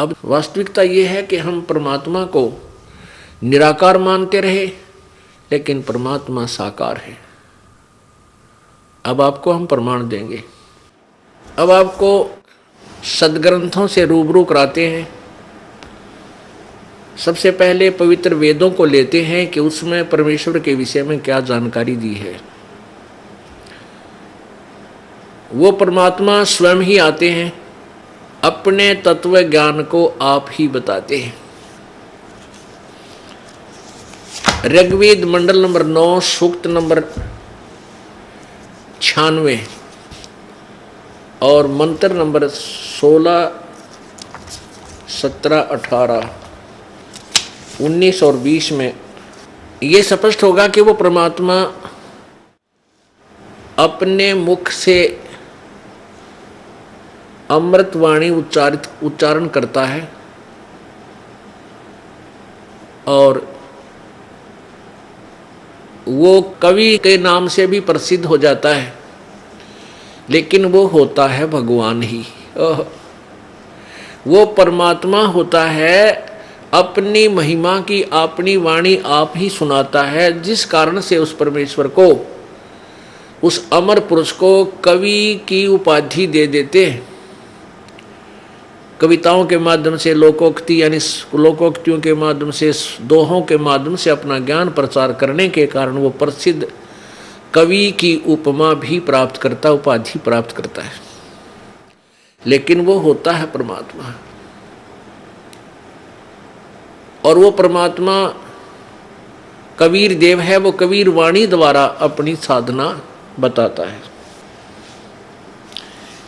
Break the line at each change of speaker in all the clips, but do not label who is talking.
अब वास्तविकता ये है कि हम परमात्मा को निराकार मानते रहे, लेकिन परमात्मा साकार है। अब आपको हम प्रमाण देंगे। अब आपको सदग्रंथों से रूबरू कराते हैं। सबसे पहले पवित्र वेदों को लेते हैं कि उसमें परमेश्वर के विषय में क्या जानकारी दी है। वो परमात्मा स्वयं ही आते हैं, अपने तत्व ज्ञान को आप ही बताते हैं। ऋग्वेद मंडल नंबर 9 सूक्त नंबर 96 और मंत्र नंबर 16, 17, 18, 19 और 20 में ये स्पष्ट होगा कि वो परमात्मा अपने मुख से अमृतवाणी उच्चारण करता है और वो कवि के नाम से भी प्रसिद्ध हो जाता है, लेकिन वो होता है भगवान ही। वो परमात्मा होता है, अपनी महिमा की अपनी वाणी आप ही सुनाता है, जिस कारण से उस परमेश्वर को, उस अमर पुरुष को कवि की उपाधि दे देते हैं। कविताओं के माध्यम से, लोकोक्ति यानी लोकोक्तियों के माध्यम से, दोहों के माध्यम से अपना ज्ञान प्रचार करने के कारण वो प्रसिद्ध कवि की उपमा भी प्राप्त करता, उपाधि प्राप्त करता है। लेकिन वो होता है परमात्मा, और वो परमात्मा कबीर देव है। वो कबीर वाणी द्वारा अपनी साधना बताता है।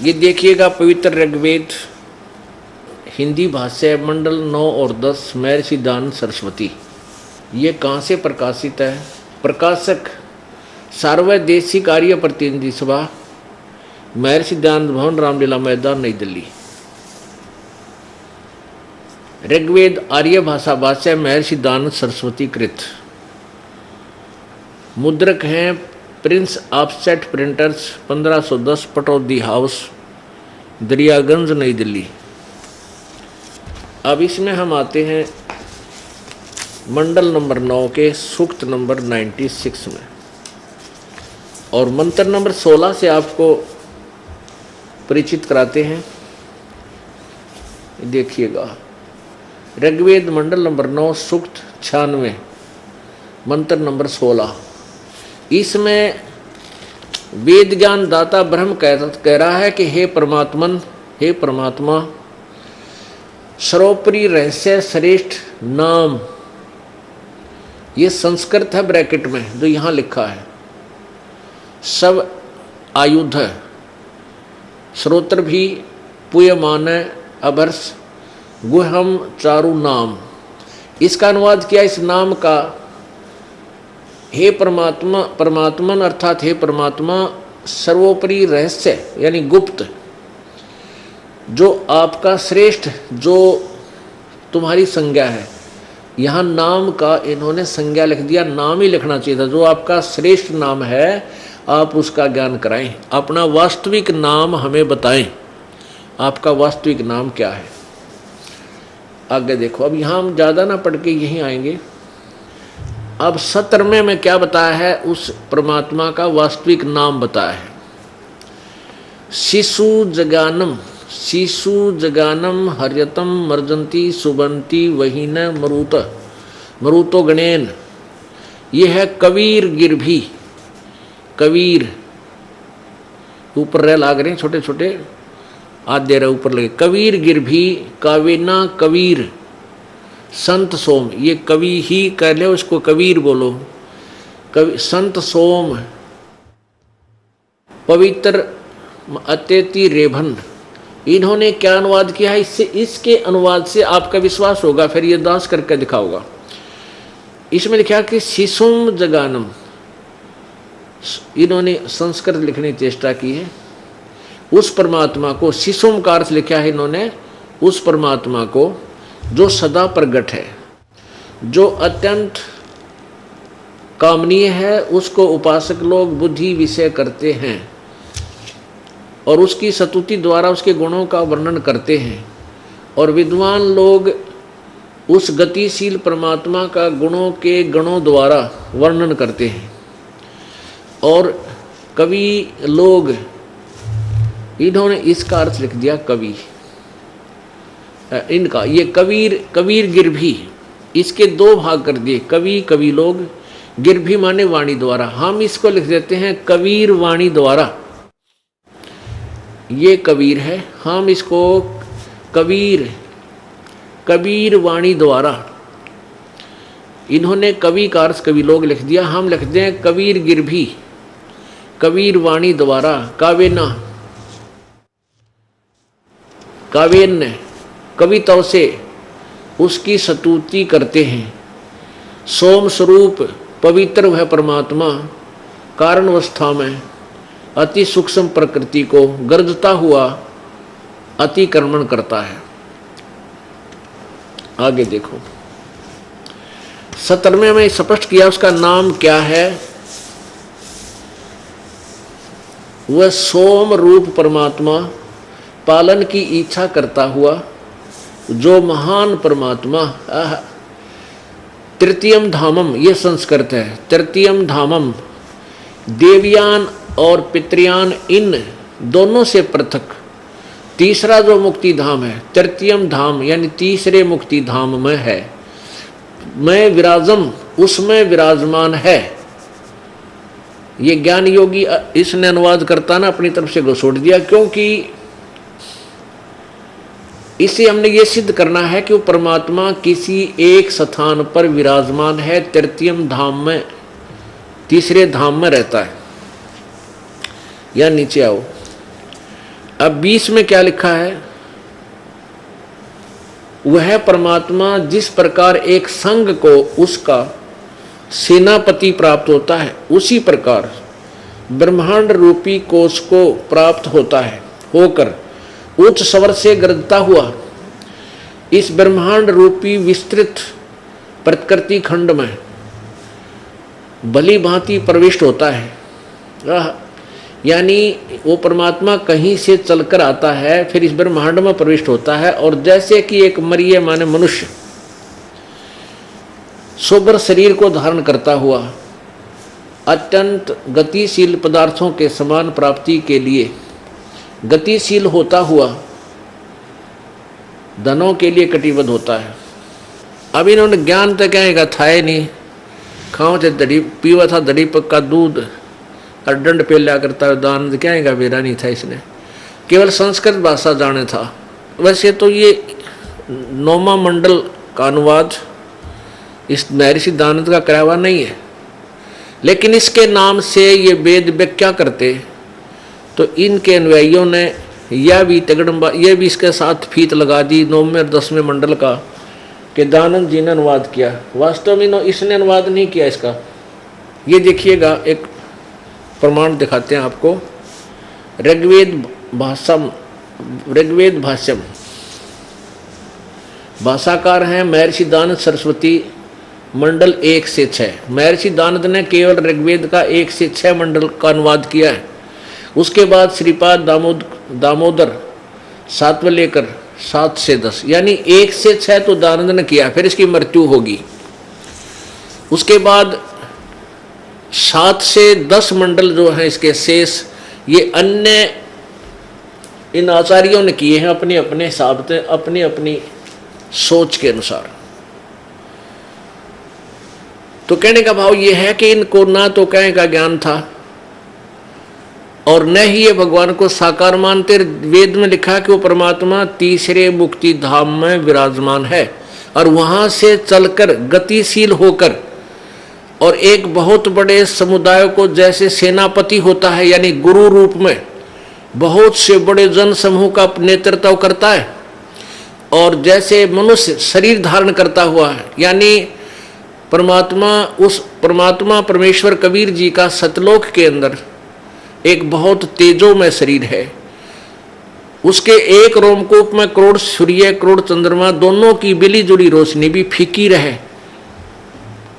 ये देखिएगा पवित्र ऋग्वेद हिंदी भाष्य मंडल 9 और 10 महर्षि दयानंद सरस्वती। ये कहाँ से प्रकाशित है? प्रकाशक सार्वदेशिक आर्य प्रतिनिधि सभा, महर्षि दयानंद भवन, रामलीला मैदान, नई दिल्ली। ऋग्वेद आर्य भाषा भाष्य महर्षि दयानंद सरस्वती कृत। मुद्रक हैं Prince offset printers, 1510, Pataudi house, Daryaganj, नई दिल्ली। अब इसमें हम आते हैं मंडल नंबर 9 के सूक्त नंबर 96 में, और मंत्र नंबर 16 से आपको परिचित कराते हैं। देखिएगा ऋग्वेद मंडल नंबर 9 सूक्त 96 मंत्र नंबर 16। इसमें वेद ज्ञान दाता ब्रह्म कह रहा है कि हे परमात्मन, हे परमात्मा, सर्वोपरि रहस्य श्रेष्ठ नाम, ये संस्कृत है ब्रैकेट में जो यहाँ लिखा है, सब आयुध है, श्रोत्र भी पुयमान अभर्ष गुहम चारु नाम। इसका अनुवाद किया इस नाम का, हे परमात्मा, परमात्मन अर्थात हे परमात्मा, सर्वोपरि रहस्य यानी गुप्त, जो आपका श्रेष्ठ, जो तुम्हारी संज्ञा है। यहाँ नाम का इन्होंने संज्ञा लिख दिया, नाम ही लिखना चाहिए था। जो आपका श्रेष्ठ नाम है आप उसका ज्ञान कराएं, अपना वास्तविक नाम हमें बताएं, आपका वास्तविक नाम क्या है। आगे देखो, अब यहाँ हम ज़्यादा ना पढ़ के यहीं आएंगे। अब 17वें में क्या बताया है? उस परमात्मा का वास्तविक नाम बताया है। शिशु जगानम, शिशु जगानम हर्यतम मर्जंती सुबंती वहीन मरुत मरुतो गणेन। ये है कबीर गिरभी, कबीर ऊपर रह लाग रहे हैं छोटे छोटे, आधे रहे ऊपर लगे। कबीर गिरभी कावेना कबीर संत सोम, ये कवि ही कह ले, उसको कबीर बोलो। कवि संत सोम पवित्र अत्यति रेभन। इन्होंने क्या अनुवाद किया है? इससे, इसके अनुवाद से आपका विश्वास होगा, फिर ये दास करके दिखाऊंगा। इसमें लिखा कि शिशुम जगानम, इन्होंने संस्कृत लिखने की चेष्टा की है। उस परमात्मा को, शिशुम का अर्थ लिखा है इन्होंने उस परमात्मा को जो सदा प्रगट है, जो अत्यंत कामनीय है, उसको उपासक लोग बुद्धि विषय करते हैं और उसकी स्तुति द्वारा उसके गुणों का वर्णन करते हैं। और विद्वान लोग उस गतिशील परमात्मा का गुणों के गणों द्वारा वर्णन करते हैं। और कवि लोग, इन्होंने इसका अर्थ लिख दिया कवि, इनका ये कबीर गिरभी, इसके दो भाग कर दिए, कवि कवि लोग, गिरभी माने वाणी द्वारा। हम इसको लिख देते हैं कबीर वाणी द्वारा। ये कबीर है, हम इसको कबीर वाणी द्वारा। इन्होंने कवि का अर्थ कवि लोग लिख दिया, हम लिखते हैं कबीर गिरभी, कबीर वाणी द्वारा। काव्यन कविताओं से उसकी स्तुति करते हैं। सोम स्वरूप पवित्र वह परमात्मा कारण अवस्था में अति सूक्ष्म प्रकृति को गर्जता हुआ अतिक्रमण करता है। आगे देखो, 17वें में स्पष्ट किया उसका नाम क्या है। वह सोम रूप परमात्मा, पालन की इच्छा करता हुआ जो महान परमात्मा, तृतीयम धामम, ये संस्कृत है, तृतीयम धामम, देवयान और पितृयान इन दोनों से पृथक तीसरा जो मुक्ति धाम है, तृतीयम धाम यानी तीसरे मुक्ति धाम में है, मैं विराजम, उसमें विराजमान है। ये ज्ञान योगी इसने अनुवाद करता ना अपनी तरफ से घोषोड़ दिया, क्योंकि इसे हमने ये सिद्ध करना है कि वो परमात्मा किसी एक स्थान पर विराजमान है, तृतीयम धाम में, तीसरे धाम में रहता है। या नीचे आओ, अब 20 में क्या लिखा है। वह परमात्मा जिस प्रकार एक संघ को उसका सेनापति प्राप्त होता है, उसी प्रकार ब्रह्मांड रूपी कोश को प्राप्त होता है, होकर उच्च स्वर से गरजता हुआ इस ब्रह्मांड रूपी विस्तृत प्रकृति खंड में भली भांति प्रविष्ट होता है। यानी वो परमात्मा कहीं से चलकर आता है, फिर इस ब्रह्मांड में प्रविष्ट होता है, और जैसे कि एक मरिय माने मनुष्य सोबर शरीर को धारण करता हुआ अत्यंत गतिशील पदार्थों के समान प्राप्ति के लिए गतिशील होता हुआ धनों के लिए कटिबद्ध होता है। अब इन्होंने ज्ञान तो कहेगा था ही नहीं, खाओ थे दड़ी पीवा था, दड़ी पक्का दूध और दंड पे लिया करता है, दान कहेगा मेरा नहीं था, इसने केवल संस्कृत भाषा जाने था। वैसे तो ये 9वां मंडल का अनुवाद इस महर्षि दानंद का कराया हुआ नहीं है, लेकिन इसके नाम से ये वेद व्याख्या करते तो इनके अनुयायियों ने यह भी तगड़म्बा, यह भी इसके साथ फीत लगा दी 9वें और 10वें मंडल का कि दानंद जी ने अनुवाद किया। वास्तव में इसने अनुवाद नहीं किया इसका। ये देखिएगा, एक प्रमाण दिखाते हैं आपको। ऋग्वेद भाष्यम, भाषाकार हैं महर्षि दानंद सरस्वती, मंडल 1 से 6। महर्षि दानंद ने केवल ऋग्वेद का 1 से 6 मंडल का अनुवाद किया है। उसके बाद श्रीपाद दामोदर 7वें लेकर 7 से 10, यानी 1 से 6 तो दानंद ने किया, फिर इसकी मृत्यु होगी। उसके बाद 7 से 10 मंडल जो है इसके शेष, ये अन्य इन आचार्यों ने किए हैं अपने अपने हिसाब से, अपनी अपनी सोच के अनुसार। तो कहने का भाव ये है कि इनको ना तो कहने का ज्ञान था और न ही ये भगवान को साकार मानते। वेद में लिखा कि वो परमात्मा तीसरे मुक्ति धाम में विराजमान है और वहां से चलकर गतिशील होकर और एक बहुत बड़े समुदाय को जैसे सेनापति होता है, यानी गुरु रूप में बहुत से बड़े जन समूह का नेतृत्व करता है, और जैसे मनुष्य शरीर धारण करता हुआ है, यानी परमात्मा परमेश्वर कबीर जी का सतलोक के अंदर एक बहुत तेजोमय शरीर है। उसके एक रोमकूप में करोड़ सूर्य करोड़ चंद्रमा दोनों की मिली जुली रोशनी भी फीकी रहे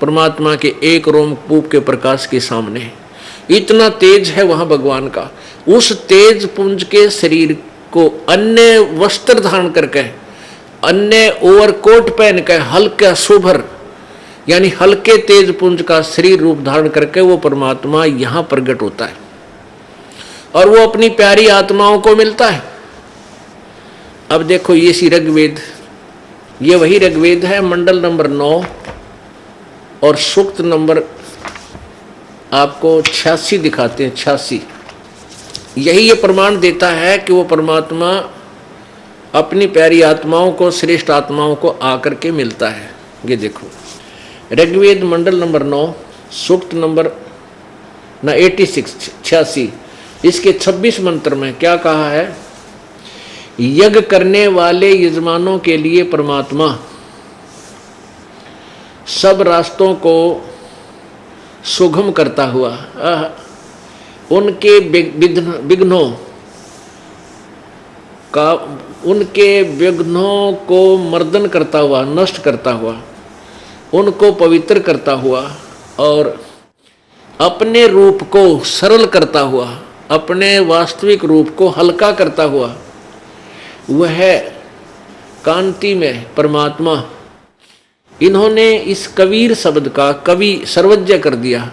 परमात्मा के एक रोमकूप के प्रकाश के सामने। इतना तेज है वहां भगवान का। उस तेज पुंज के शरीर को अन्य वस्त्र धारण करके अन्य ओवरकोट पहन कर हल्का सुभर यानी हल्के तेज पुंज का शरीर रूप धारण करके वो परमात्मा यहां प्रकट होता है और वो अपनी प्यारी आत्माओं को मिलता है। अब देखो ये सी ऋग्वेद, ये वही ऋग्वेद है, मंडल नंबर 9 और सूक्त नंबर आपको 86 दिखाते हैं। 86 यही ये प्रमाण देता है कि वो परमात्मा अपनी प्यारी आत्माओं को, श्रेष्ठ आत्माओं को आकर के मिलता है। ये देखो ऋग्वेद मंडल नंबर 9 सूक्त नंबर 86 इसके 26 मंत्र में क्या कहा है? यज्ञ करने वाले यजमानों के लिए परमात्मा सब रास्तों को सुगम करता हुआ, उनके विघ्नों को मर्दन करता हुआ, नष्ट करता हुआ, उनको पवित्र करता हुआ और अपने रूप को सरल करता हुआ, अपने वास्तविक रूप को हल्का करता हुआ, वह कांति में परमात्मा। इन्होंने इस कबीर शब्द का कवि सर्वज्ञ कर दिया।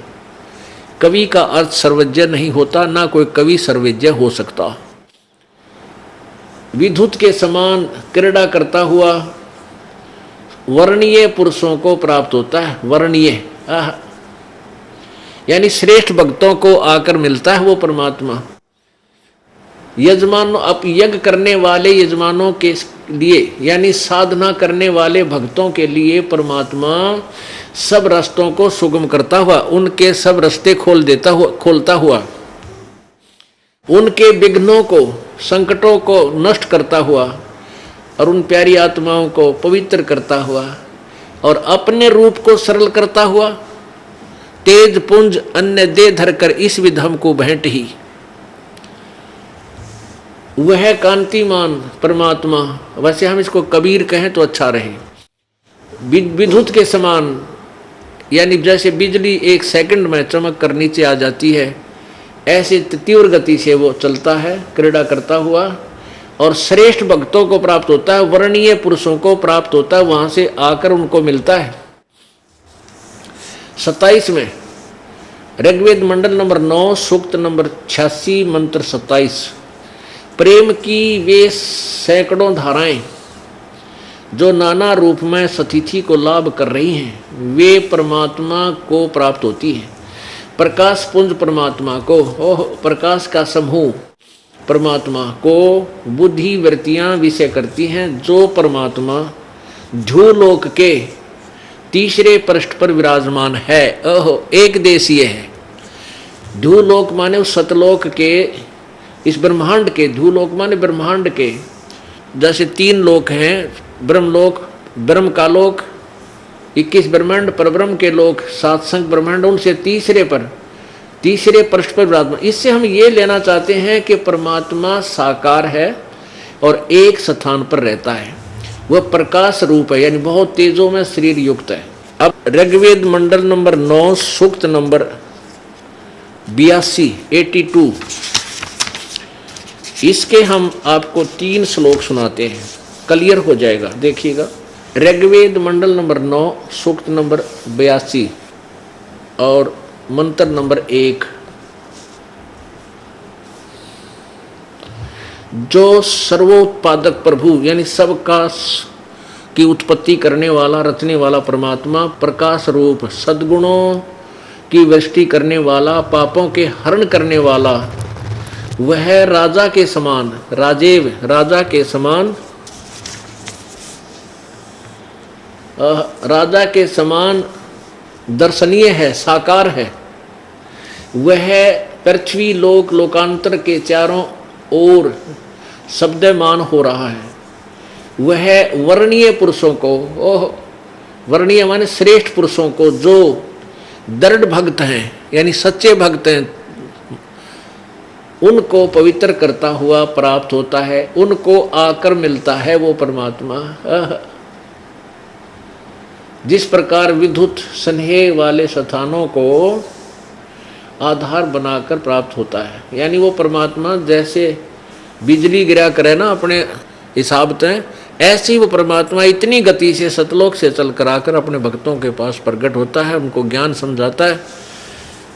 कवि का अर्थ सर्वज्ञ नहीं होता, ना कोई कवि सर्वज्ञ हो सकता। विद्युत के समान क्रीड़ा करता हुआ वर्णीय पुरुषों को प्राप्त होता है। वर्णीय यानी श्रेष्ठ भक्तों को आकर मिलता है वो परमात्मा। यजमानों, अब यज्ञ करने वाले यजमानों के लिए यानी साधना करने वाले भक्तों के लिए परमात्मा सब रास्तों को सुगम करता हुआ, उनके सब रास्ते खोलता हुआ, उनके विघ्नों को, संकटों को नष्ट करता हुआ और उन प्यारी आत्माओं को पवित्र करता हुआ और अपने रूप को सरल करता हुआ, तेज पुंज अन्य दे धरकर इस विधम को भेंट ही। वह कांतिमान परमात्मा, वैसे हम इसको कबीर कहें तो अच्छा रहे। विद्युत के समान यानी जैसे बिजली एक सेकंड में चमक कर नीचे आ जाती है, ऐसे तीव्र गति से वो चलता है, क्रीड़ा करता हुआ और श्रेष्ठ भक्तों को प्राप्त होता है, वर्णीय पुरुषों को प्राप्त होता है, वहां से आकर उनको मिलता है। 27 में ऋग्वेद मंडल नंबर 9 सूक्त नंबर 86 मंत्र 27। प्रेम की वे सैकड़ों धाराएं जो नाना रूप में सतिथि को लाभ कर रही हैं, वे परमात्मा को प्राप्त होती हैं। प्रकाश पुंज परमात्मा को, प्रकाश का समूह परमात्मा को बुद्धि वृत्तियां विषय करती हैं, जो परमात्मा ध्रुवलोक के तीसरे पृष्ठ पर विराजमान है। एक देशीय है। ध्रुवलोक माने उस सतलोक के, इस ब्रह्मांड के, ध्रुवलोक माने ब्रह्मांड के, जैसे 3 लोक हैं, ब्रह्मलोक, ब्रह्म का लोक, 21 ब्रह्मांड, परब्रह्म के लोक, 7 संख्य ब्रह्मांड, उनसे तीसरे पृष्ठ पर विराजमान। इससे हम ये लेना चाहते हैं कि परमात्मा साकार है और एक स्थान पर रहता है, वह प्रकाश रूप है, यानी बहुत तेजों में शरीर युक्त है। अब ऋग्वेद मंडल नंबर 9 सूक्त नंबर 82 इसके हम आपको 3 श्लोक सुनाते हैं, क्लियर हो जाएगा। देखिएगा ऋग्वेद मंडल नंबर 9 सूक्त नंबर 82 और मंत्र नंबर 1। जो सर्वोत्पादक प्रभु यानी सबका की उत्पत्ति करने वाला, रचने वाला परमात्मा, प्रकाश रूप, सद्गुणों की वृष्टि करने वाला, पापों के हरण करने वाला, वह राजा के समान, राजेव राजा के समान, राजा के समान दर्शनीय है, साकार है। वह पृथ्वी लोक लोकांतर के चारों ओर शब्दमान हो रहा है। वह वर्णीय पुरुषों को, वर्णीय माने श्रेष्ठ पुरुषों को, जो दृढ़ भक्त हैं यानी सच्चे भक्त हैं, उनको पवित्र करता हुआ प्राप्त होता है, उनको आकर मिलता है वो परमात्मा। जिस प्रकार विद्युत स्नेह वाले स्थानों को आधार बनाकर प्राप्त होता है, यानी वो परमात्मा जैसे बिजली गिरा करे ना अपने हिसाब से, ऐसी वो परमात्मा इतनी गति से सतलोक से चल कर आकर अपने भक्तों के पास प्रकट होता है, उनको ज्ञान समझाता है।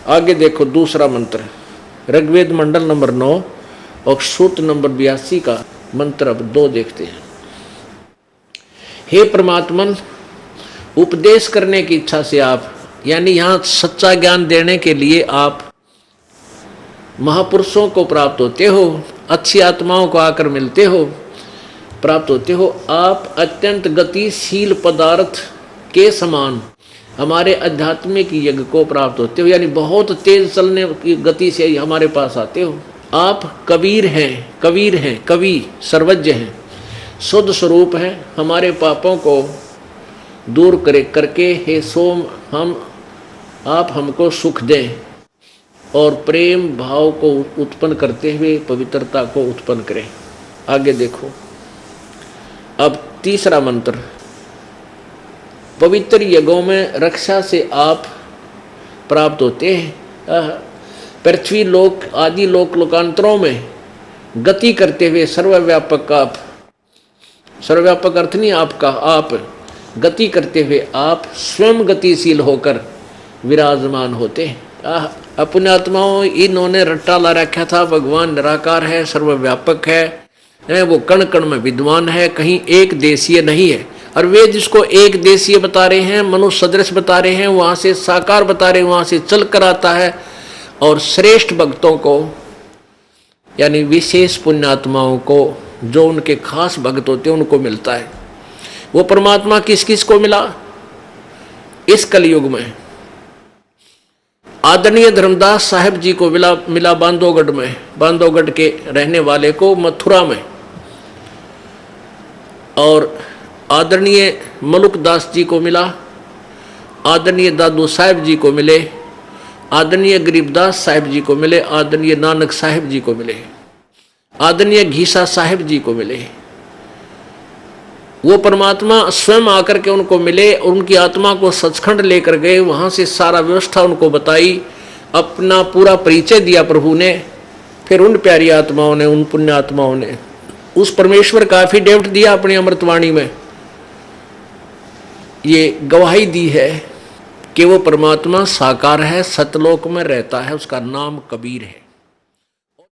आगे देखो दूसरा मंत्र, ऋग्वेद मंडल नंबर 9 और सूत्र नंबर 82 का मंत्र अब 2 देखते हैं। हे परमात्मन, उपदेश करने की इच्छा से आप, यानी यहाँ सच्चा ज्ञान देने के लिए आप महापुरुषों को प्राप्त होते हो, अच्छी आत्माओं को आकर मिलते हो, प्राप्त होते हो। आप अत्यंत गतिशील पदार्थ के समान हमारे आध्यात्मिक यज्ञ को प्राप्त होते हो, यानी बहुत तेज चलने की गति से हमारे पास आते हो। आप कबीर हैं, कवि सर्वज्ञ हैं, शुद्ध स्वरूप हैं। हमारे पापों को दूर करके हे सोम आप हमको सुख दें और प्रेम भाव को उत्पन्न करते हुए पवित्रता को उत्पन्न करें। आगे देखो अब तीसरा मंत्र, पवित्र यज्ञों में रक्षा से आप प्राप्त होते हैं। पृथ्वी लोक आदि लोकांतरों में गति करते हुए सर्वव्यापक आप, सर्वव्यापक अर्थ नहीं आपका, आप गति करते हुए आप स्वयं गतिशील होकर विराजमान होते हैं। अपने आत्माओं इन्होंने रट्टा ला रखा था, भगवान निराकार है, सर्वव्यापक है, वो कण कण में विद्वान है, कहीं एक देशीय नहीं है। और वे जिसको एक देशीय बता रहे हैं, मनुष्य सदृश बता रहे हैं, वहाँ से साकार बता रहे हैं, वहाँ से चल कर आता है। और श्रेष्ठ भक्तों को यानी विशेष पुण्यात्माओं को, जो उनके खास भक्त होते हैं, उनको मिलता है। वो परमात्मा किस किस को मिला इस कलयुग में? आदरणीय धर्मदास साहिब जी को मिला बांधवगढ़ में, बांधवगढ़ के रहने वाले को मथुरा में। और आदरणीय मलुकदास जी को मिला, आदरणीय दादू साहिब जी को मिले, आदरणीय गरीबदास साहिब जी को मिले, आदरणीय नानक साहिब जी को मिले, आदरणीय घीसा साहिब जी को मिले। वो परमात्मा स्वयं आकर के उनको मिले और उनकी आत्मा को सचखंड लेकर गए, वहाँ से सारा व्यवस्था उनको बताई, अपना पूरा परिचय दिया प्रभु ने। फिर उन प्यारी आत्माओं ने, उन पुण्य आत्माओं ने उस परमेश्वर का एफिडेविट दिया अपनी अमृतवाणी में, ये गवाही दी है कि वो परमात्मा साकार है, सतलोक में रहता है, उसका नाम कबीर है।